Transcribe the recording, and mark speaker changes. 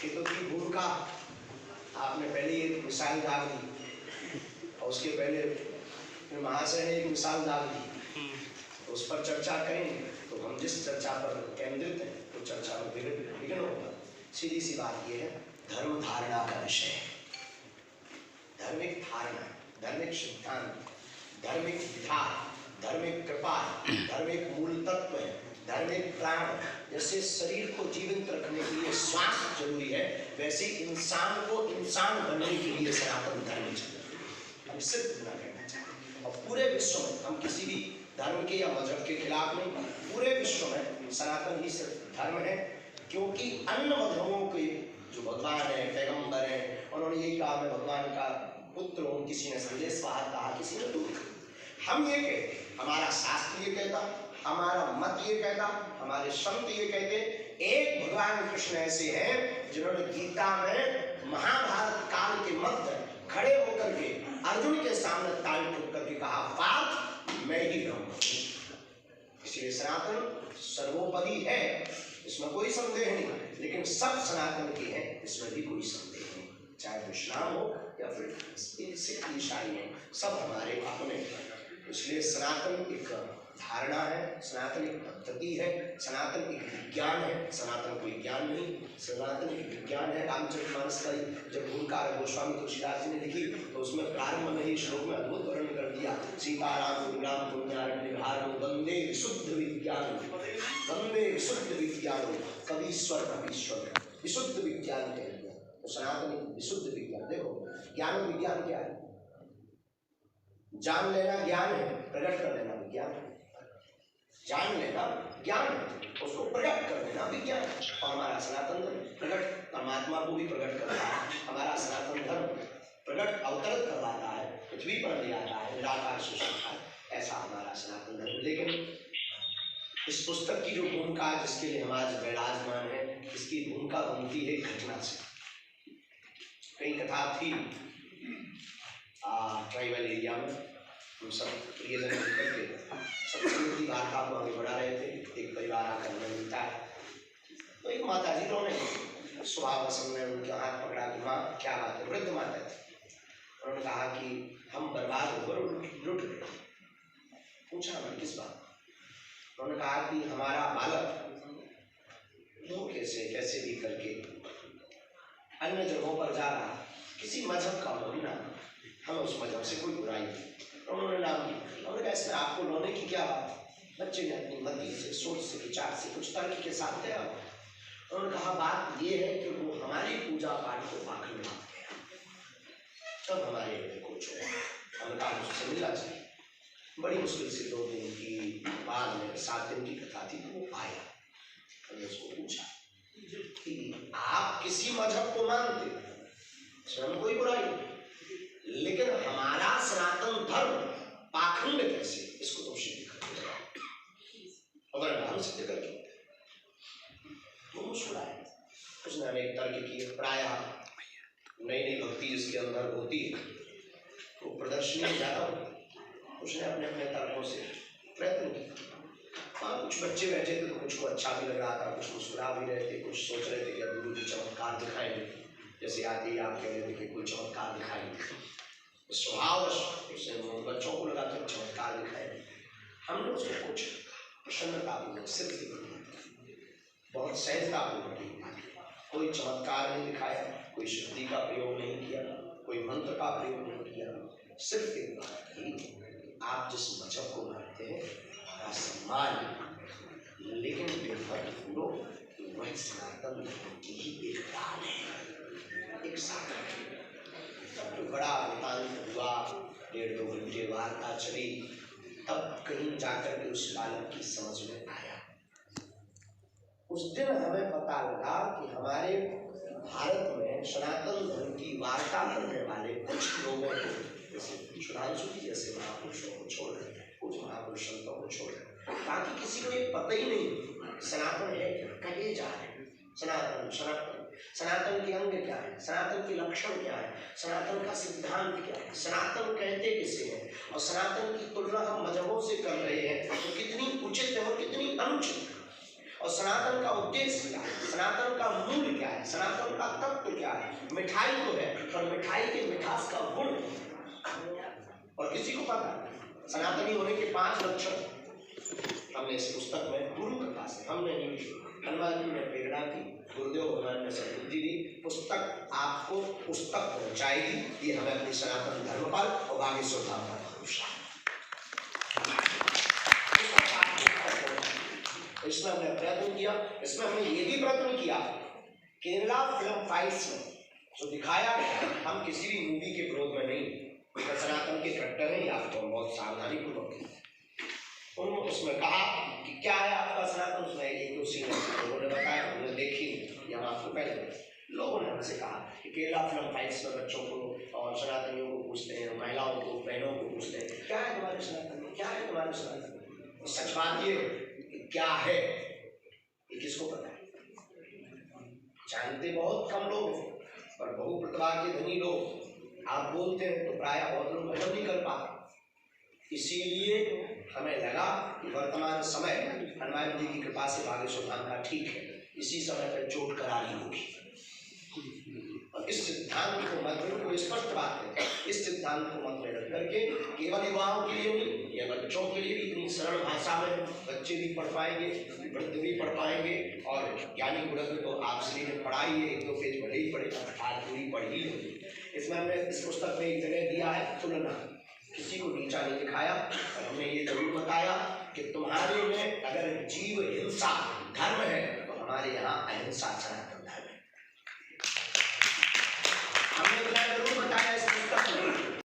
Speaker 1: खेतों की भूमिका आपने पहले एक मिसाल दाग दी और उसके पहले महाशय ने एक मिसाल दाग दी, तो उस पर चर्चा करेंगे। तो हम जिस चर्चा पर केंद्रित हैं तो चर्चा में विघ्न होगा। सीधी सी बात यह है, धर्म धारणा का विषय है। धार्मिक धारणा, धार्मिक सिद्धांत, धार्मिक विधा, धार्मिक कृपा, धार्मिक मूल तत्व है, धार्मिक प्राण। जैसे शरीर को जीवित रखने के लिए श्वास जरूरी है, वैसे इंसान को इंसान बनने के लिए सनातन धर्म चाहिए। हम सिर्फ इतना कहना चाहते हैं। और पूरे विश्व में हम किसी भी धर्म के या मजहब के खिलाफ नहीं, पूरे विश्व में सनातन ही सिर्फ धर्म है। क्योंकि अन्य मधर्मों के जो भगवान है, पैगंबर है, उन्होंने यही कहा मैं भगवान का पुत्र हूँ, किसी ने संदेश बाहर कहा, किसी ने दूर। हम ये कहते, हमारा शास्त्र ये कहता, हमारा मत ये कहता, हमारे संत ये कहते, एक भगवान कृष्ण ऐसे हैं जिन्होंने गीता में महाभारत काल के मध्य खड़े होकर के अर्जुन के सामने ताल ठोक करके कहा, पार्थ मैं ही ब्रह्म हूं। इसलिए सनातन सर्वोपरि है, इसमें कोई संदेह नहीं, लेकिन सब सनातन के हैं, इसमें भी कोई संदेह नहीं। चाहे विश्राम हो या फिर सिख ईसाई हो, सब हमारे अपने। इसलिए सनातन एक धारणा है, सनातन एक पद्धति है, सनातन एक विज्ञान है। सनातन कोई ज्ञान नहीं, सनातन एक विज्ञान है। रामचरितमानस का जब भूमिकार गोस्वामी तुलसीदास जी ने लिखी तो उसमें प्रारंभ में ही श्लोक में अद्भुत वर्णन कर दिया, सीताराम गुणराम पुण्यारण्यहारो वंदे विशुद्ध विज्ञान, वंदे विशुद्ध विज्ञान, कवीश्वर कवीश्वर, विशुद्ध विज्ञान कह दिया। तो सनातन एक विशुद्ध विज्ञान। देखो ज्ञान और विज्ञान क्या है? जान लेना ज्ञान है, प्रकट कर लेना विज्ञान है। जान लेना ज्ञान है, उसको प्रकट कर देना विज्ञान है। और हमारा सनातन धर्म प्रकट परमात्मा को भी प्रकट करता है। हमारा सनातन धर्म प्रकट अवतरित करवाता है, पृथ्वी पर ले आता है, निराकार से साकार, ऐसा हमारा सनातन धर्म। लेकिन इस पुस्तक की जो भूमिका जिसके लिए हम आज विराजमान है, इसकी भूमिका बनती है घटना से। कई कथा थी ट्राइबल एरिया में, हम सब प्रियजन मिलकर के सत्संग की वार्ता को आगे बढ़ा रहे थे। एक परिवार आकर हमें मिलता है, तो एक माता जी ने स्वभाव में उनके हाथ पकड़ा कि माँ क्या बात है, वृद्ध माता थी। उन्होंने कहा कि हम बर्बाद होकर लुट गए। पूछा मैं किस बात? उन्होंने कहा कि हमारा बालक धोखे से कैसे भी करके अन्य जगहों पर जा रहा, किसी मजहब का होना, हमें उस मजहब से कोई बुराई नहीं। उन्होंने नाम लिया। उन्होंने कहा इसमें आपको रोने की क्या बात? बच्चे ने अपनी मति से, सोच से, विचार से कुछ तर्क के साथ गया। उन्होंने कहा बात ये है कि वो हमारी पूजा पाठ को पाखंड मान गया, तब हमारे हृदय को छोड़ा। हमने कहा उससे मिलना चाहिए। बड़ी मुश्किल से 2 दिन की बाद में 7 दिन की कथा थी, तो वो आया। हमने उसको पूछा कि आप किसी मजहब को मानते, इसमें कोई बुराई नहीं, लेकिन हमारा सनातन धर्म पाखंड कैसे, इसको तो सिद्ध करके अगर हम सिद्ध करके तो मुस्कुराए। उसने अनेक तर्क किए। प्रायः नई नई भक्ति जिसके अंदर होती है तो प्रदर्शनी ज्यादा होती है। उसने अपने अपने तर्कों से प्रयत्न किया। हाँ, कुछ बच्चे बैठे थे तो कुछ को अच्छा भी लग रहा था, कुछ मुस्कुरा भी रहे थे, कुछ सोच रहे थे कि अब गुरु जी चमत्कार दिखाएंगे, जैसे आते ही आप कह रहे थे कि कोई चमत्कार दिखाएंगे। स्वभाव उसे बच्चों को लगा तो चमत्कार दिखाएंगे। हमने उसको कुछ प्रसन्नतापूर्वक सिर्फ बहुत सहजतापूर्वक कोई चमत्कार नहीं दिखाया, कोई शक्ति का प्रयोग नहीं किया, कोई मंत्र का प्रयोग नहीं किया। सिर्फ एक बात की, आप जिस मजहब को मानते हैं बड़ा सम्मान, लेकिन निर्भर भूलो वह सनातन की ही एक दान है, एक साधन। तो बड़ा वृतांत हुआ, 1.5-2 घंटे वार्ता चली, तब कहीं जाकर के उस बालक की समझ में आया। उस दिन हमें पता लगा कि हमारे भारत में सनातन धर्म की वार्ता करने वाले कुछ लोगों को, जैसे सुधांशु जी जैसे महापुरुषों को छोड़ रहे हैं, कुछ महापुरुष संतों को छोड़ रहे हैं, ताकि किसी को ये पता ही नहीं सनातन है कहे जा रहे हैं। सनातन सनातन सनातन के अंग क्या है, सनातन के लक्षण क्या है, सनातन का सिद्धांत क्या है, सनातन कहते किसे हैं, और सनातन की तुलना हम मजहबों से कर रहे हैं तो कितनी उचित है और कितनी अनुचित है। और सनातन का उद्देश्य क्या है, सनातन का मूल क्या है, सनातन का तत्व क्या है। मिठाई तो है पर मिठाई के मिठास का गुण और किसी को पता है। सनातनी होने के 5 लक्षण हमने इस पुस्तक में गुरु कृपा से हमने नहीं, हनुमान जी ने प्रेरणा की, गुरुदेव भगवान ने सद्बुद्धि दी। पुस्तक आपको पुस्तक पहुंचाएगी, ये हमें अपनी सनातन धर्म पर और बागेश्वर धाम पर भरोसा है। इसमें हमने प्रयत्न किया, इसमें हमने ये भी प्रयत्न किया केरला फिल्म फाइट्स में जो दिखाया गया, हम किसी भी मूवी के विरोध में नहीं, सनातन के कट्टर हैं, आपको हम बहुत सावधानी पूर्वक उन्होंने उसमें कहा कि क्या है आपका सनातन, उसमें एक दो सीन लोगों ने बताया, हमने देखी, हम आपको पहले लोगों ने हमसे कहा कि केरला फिल्म फाइट्स में बच्चों को और सनातनियों को पूछते हैं, महिलाओं को, बहनों को पूछते हैं क्या है तुम्हारे सनातन में, क्या है तुम्हारे सनातन में। सच बात ये क्या है ये किसको पता है, जानते बहुत कम लोग, पर बहु प्रतिभा के धनी लोग आप बोलते हैं तो प्राय बहुत लोग हजम नहीं कर पाते। इसीलिए हमें लगा कि वर्तमान समय हनुमान जी की कृपा से बागेश्वर धाम का ठीक है, इसी समय पर चोट करारी होगी। और इस सिद्धांत को मत को स्पष्ट बात है, इस सिद्धांत को मत में रख करके केवल युवाओं के लिए नहीं या बच्चों के लिए भी इतनी सरल भाषा में बच्चे भी पढ़ पाएंगे, वृद्ध भी पढ़ पाएंगे, और ज्ञानी बुढ़े तो आप श्री ने पढ़ाई है, 1-2 पेज भले ही पढ़े, आज पूरी पढ़ी होगी। इसमें हमने इस पुस्तक में एक जगह दिया है तुलना, किसी को नीचा नहीं दिखाया, और हमने ये जरूर बताया कि तुम्हारे में अगर जीव हिंसा धर्म है तो हमारे यहाँ अहिंसा चरण